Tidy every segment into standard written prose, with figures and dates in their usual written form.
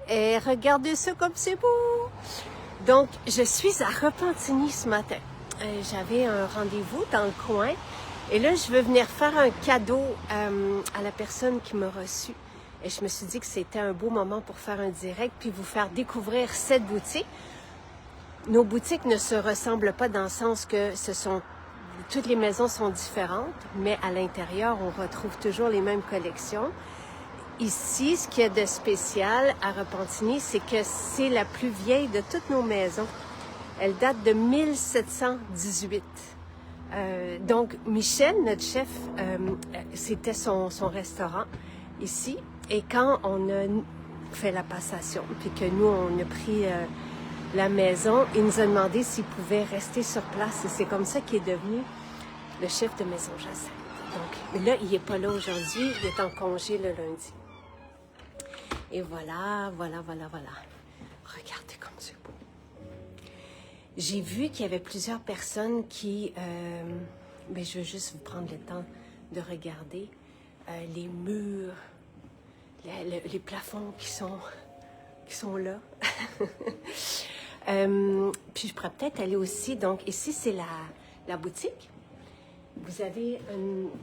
Et regardez ça comme c'est beau! Donc, je suis à Repentigny ce matin. J'avais un rendez-vous dans le coin. Et là, je veux venir faire un cadeau à la personne qui m'a reçu. Et je me suis dit que c'était un beau moment pour faire un direct puis vous faire découvrir cette boutique. Nos boutiques ne se ressemblent pas dans le sens que toutes les maisons sont différentes, mais à l'intérieur, on retrouve toujours les mêmes collections. Ici, ce qu'il y a de spécial à Repentigny, c'est que c'est la plus vieille de toutes nos maisons. Elle date de 1718. Donc, Michel, notre chef, c'était son restaurant ici. Et quand on a fait la passation, puis que nous, on a pris la maison, il nous a demandé s'il pouvait rester sur place. Et c'est comme ça qu'il est devenu le chef de Maison Jacinthe. Donc, mais là, il n'est pas là aujourd'hui, il est en congé le lundi. Et voilà. Regardez comme c'est beau. J'ai vu qu'il y avait plusieurs personnes qui... mais je veux juste vous prendre le temps de regarder les murs, les plafonds qui sont là. Puis je pourrais peut-être aller aussi... Donc ici, c'est la boutique. Vous avez...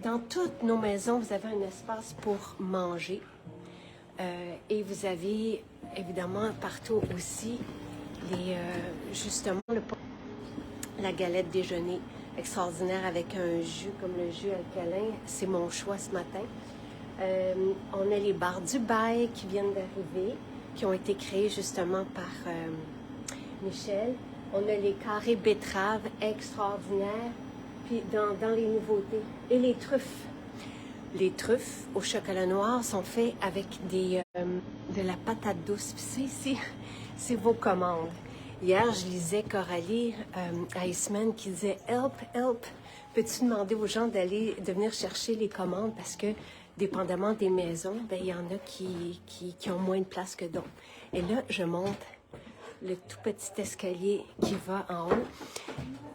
dans toutes nos maisons, vous avez un espace pour manger. Et vous avez évidemment partout aussi justement la galette déjeuner extraordinaire avec un jus comme le jus alcalin. C'est mon choix ce matin. On a les barres du bail qui viennent d'arriver, qui ont été créées justement par Michel. On a les carrés betteraves extraordinaires, puis dans les nouveautés. Et les truffes. Les truffes au chocolat noir sont faits avec de la patate douce. Puis ça ici, c'est vos commandes. Hier, je lisais Coralie Iceman qui disait « Help, help, peux-tu demander aux gens de venir chercher les commandes parce que, dépendamment des maisons, ben, il y en a qui ont moins de place que d'autres. » Et là, je monte le tout petit escalier qui va en haut.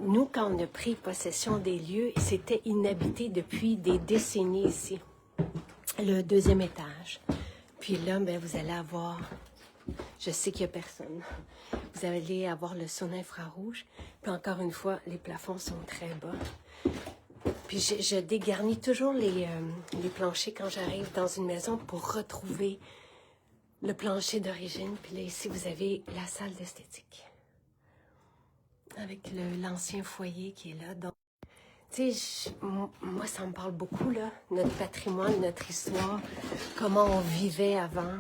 Nous, quand on a pris possession des lieux, c'était inhabité depuis des décennies ici, le deuxième étage. Puis là, ben, vous allez avoir, je sais qu'il n'y a personne, vous allez avoir le sauna infrarouge. Puis encore une fois, les plafonds sont très bas. Puis je dégarnis toujours les planchers quand j'arrive dans une maison pour retrouver le plancher d'origine. Puis là, ici, vous avez la salle d'esthétique avec l'ancien foyer qui est là. Donc, tu sais, moi, ça me parle beaucoup, là, notre patrimoine, notre histoire, comment on vivait avant.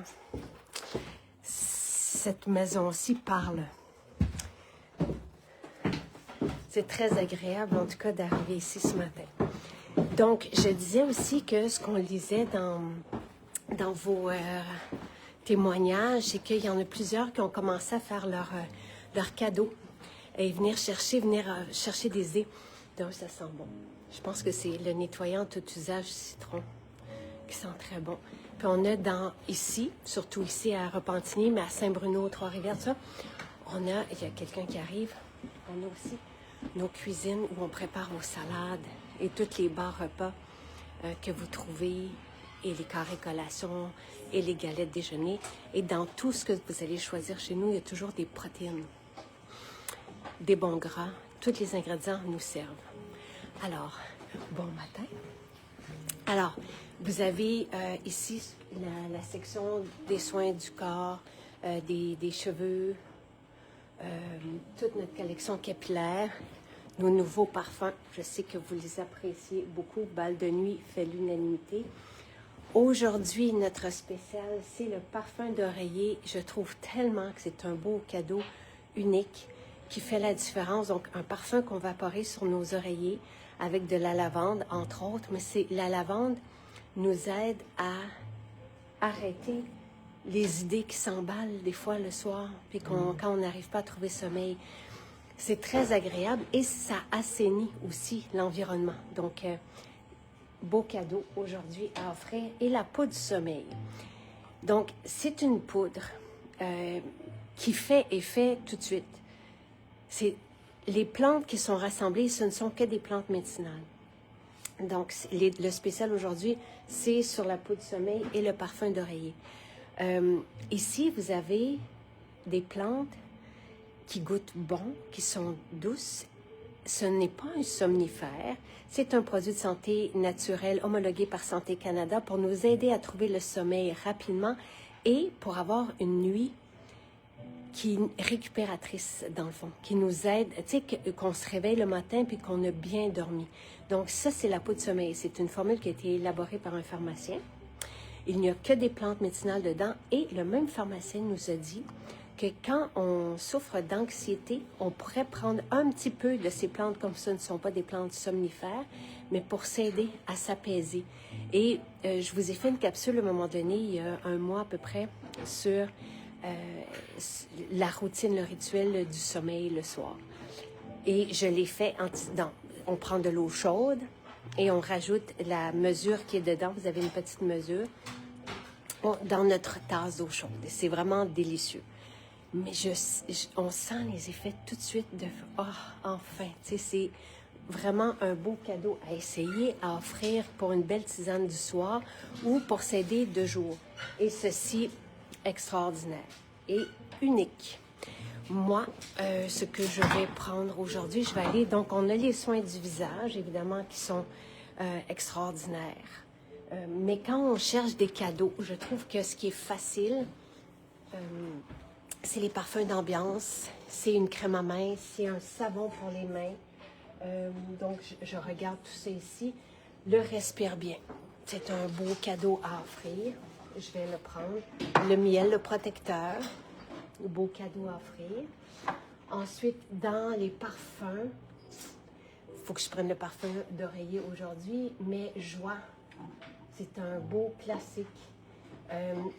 Cette maison-ci parle. C'est très agréable, en tout cas, d'arriver ici ce matin. Donc, je disais aussi que ce qu'on lisait dans vos témoignages, c'est qu'il y en a plusieurs qui ont commencé à faire leur cadeau et venir chercher des idées. Donc, ça sent bon. Je pense que c'est le nettoyant tout usage citron qui sent très bon. Puis on a ici, surtout ici à Repentigny, mais à Saint-Bruno, Trois-Rivières, ça, il y a quelqu'un qui arrive. On a aussi nos cuisines où on prépare vos salades et tous les bars repas que vous trouvez, et les carrés collations, et les galettes déjeuner. Et dans tout ce que vous allez choisir chez nous, il y a toujours des protéines, des bons gras. Tous les ingrédients nous servent. Alors, bon matin. Alors, vous avez ici la section des soins du corps, des cheveux, toute notre collection capillaire, nos nouveaux parfums. Je sais que vous les appréciez beaucoup. Bal de nuit fait l'unanimité. Aujourd'hui, notre spécial, c'est le parfum d'oreiller. Je trouve tellement que c'est un beau cadeau unique qui fait la différence. Donc, un parfum qu'on va vaporer sur nos oreillers avec de la lavande, entre autres. Mais la lavande nous aide à arrêter les idées qui s'emballent des fois le soir, puis quand on n'arrive pas à trouver sommeil. C'est très agréable et ça assainit aussi l'environnement. Donc, beau cadeau aujourd'hui à offrir. Et la poudre sommeil. Donc, c'est une poudre qui fait effet tout de suite. C'est les plantes qui sont rassemblées, ce ne sont que des plantes médicinales. Donc, le spécial aujourd'hui, c'est sur la poudre sommeil et le parfum d'oreiller. Ici, vous avez des plantes qui goûtent bon, qui sont douces. Ce n'est pas un somnifère. C'est un produit de santé naturel homologué par Santé Canada pour nous aider à trouver le sommeil rapidement et pour avoir une nuit qui est récupératrice, dans le fond, qui nous aide, tu sais, qu'on se réveille le matin puis qu'on a bien dormi. Donc ça, c'est la poudre de sommeil. C'est une formule qui a été élaborée par un pharmacien. Il n'y a que des plantes médicinales dedans et le même pharmacien nous a dit que quand on souffre d'anxiété, on pourrait prendre un petit peu de ces plantes, comme ça ne sont pas des plantes somnifères, mais pour s'aider à s'apaiser. Et je vous ai fait une capsule à un moment donné, il y a un mois à peu près, sur la routine, le rituel du sommeil le soir. Et je l'ai fait on prend de l'eau chaude et on rajoute la mesure qui est dedans. Vous avez une petite mesure dans notre tasse d'eau chaude. C'est vraiment délicieux. Mais on sent les effets tout de suite de « Ah, enfin! » Tu sais, c'est vraiment un beau cadeau à essayer, à offrir pour une belle tisane du soir ou pour s'aider de jour. Et ceci, extraordinaire et unique. Moi, ce que je vais prendre aujourd'hui, je vais aller... Donc, on a les soins du visage, évidemment, qui sont extraordinaires. Mais quand on cherche des cadeaux, je trouve que ce qui est facile... c'est les parfums d'ambiance, c'est une crème à main, c'est un savon pour les mains. Donc, je regarde tout ça ici. Le Respire Bien, c'est un beau cadeau à offrir. Je vais le prendre. Le miel, le protecteur, beau cadeau à offrir. Ensuite, dans les parfums, il faut que je prenne le parfum d'oreiller aujourd'hui, mais Joie, c'est un beau classique.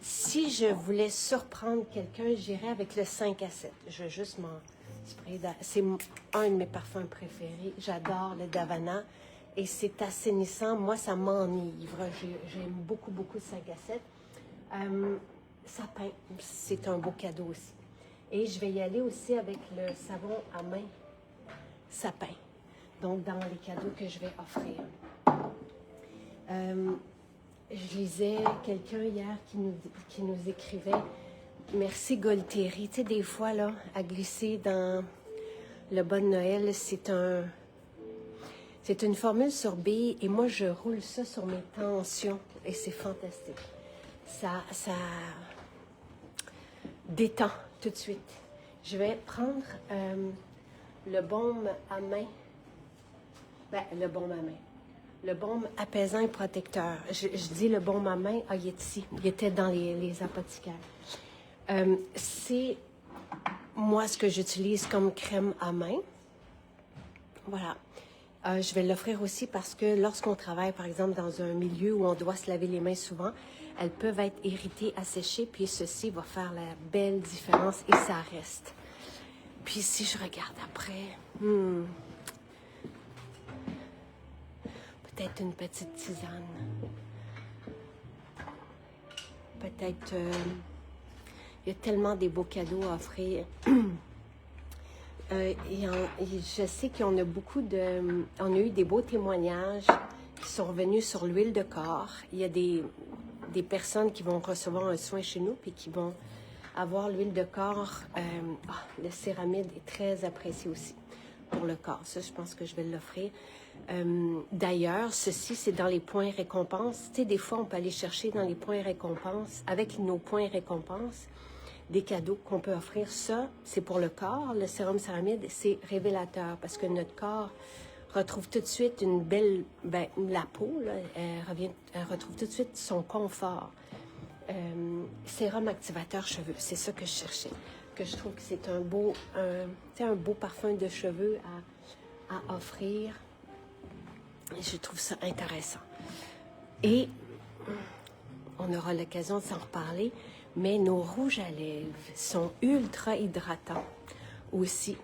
Si je voulais surprendre quelqu'un, j'irais avec le 5 à 7. Je vais juste m'en sprayer. C'est un de mes parfums préférés. J'adore le Davana et c'est assainissant. Moi, ça m'enivre. J'aime beaucoup, beaucoup le 5 à 7. Sapin, c'est un beau cadeau aussi. Et je vais y aller aussi avec le savon à main Sapin. Donc, dans les cadeaux que je vais offrir. Je lisais quelqu'un hier qui nous écrivait « Merci Golteri ». Tu sais, des fois, là, à glisser dans le bas de Noël, c'est une formule sur billes et moi, je roule ça sur mes tensions et c'est fantastique. Ça détend tout de suite. Je vais prendre le baume à main. Le baume à main. Le baume apaisant et protecteur. Je dis le baume à main, il est ici. Il était dans les apothicaires. C'est moi ce que j'utilise comme crème à main. Voilà. Je vais l'offrir aussi parce que lorsqu'on travaille, par exemple, dans un milieu où on doit se laver les mains souvent, elles peuvent être irritées, asséchées, puis ceci va faire la belle différence et ça reste. Puis si je regarde après... Peut-être une petite tisane. Peut-être... il y a tellement des beaux cadeaux à offrir. Je sais qu'on a on a eu des beaux témoignages qui sont revenus sur l'huile de corps. Il y a des personnes qui vont recevoir un soin chez nous puis qui vont avoir l'huile de corps. Le céramide est très apprécié aussi pour le corps. Ça, je pense que je vais l'offrir. D'ailleurs, ceci, c'est dans les points récompenses. Tu sais, des fois, on peut aller chercher dans les points récompenses, avec nos points récompenses, des cadeaux qu'on peut offrir. Ça, c'est pour le corps. Le sérum céramide, c'est révélateur parce que notre corps retrouve tout de suite une belle... la peau, là, elle retrouve tout de suite son confort. Sérum activateur cheveux, c'est ça que je cherchais. Que je trouve que c'est un beau parfum de cheveux à offrir. Et je trouve ça intéressant. Et on aura l'occasion de s'en reparler, mais nos rouges à lèvres sont ultra hydratants aussi.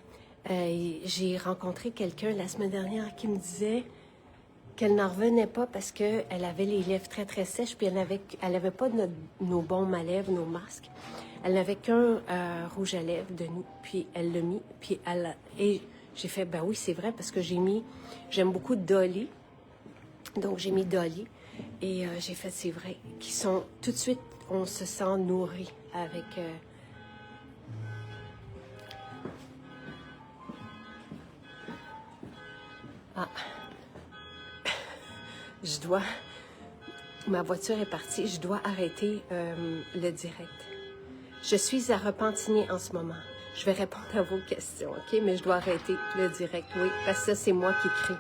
J'ai rencontré quelqu'un la semaine dernière qui me disait qu'elle n'en revenait pas parce qu'elle avait les lèvres très, très sèches, puis elle avait pas nos baumes à lèvres, nos masques. Elle n'avait qu'un rouge à lèvres de nous, puis elle l'a mis, puis et j'ai fait, ben oui, c'est vrai, parce que j'aime beaucoup Dolly, donc j'ai mis Dolly, et j'ai fait, c'est vrai, qui sont tout de suite on se sent nourri avec... Ah, je dois... Ma voiture est partie, je dois arrêter le direct. Je suis à Repentigny en ce moment. Je vais répondre à vos questions, OK? Mais je dois arrêter le direct, oui, parce que ça, c'est moi qui crie.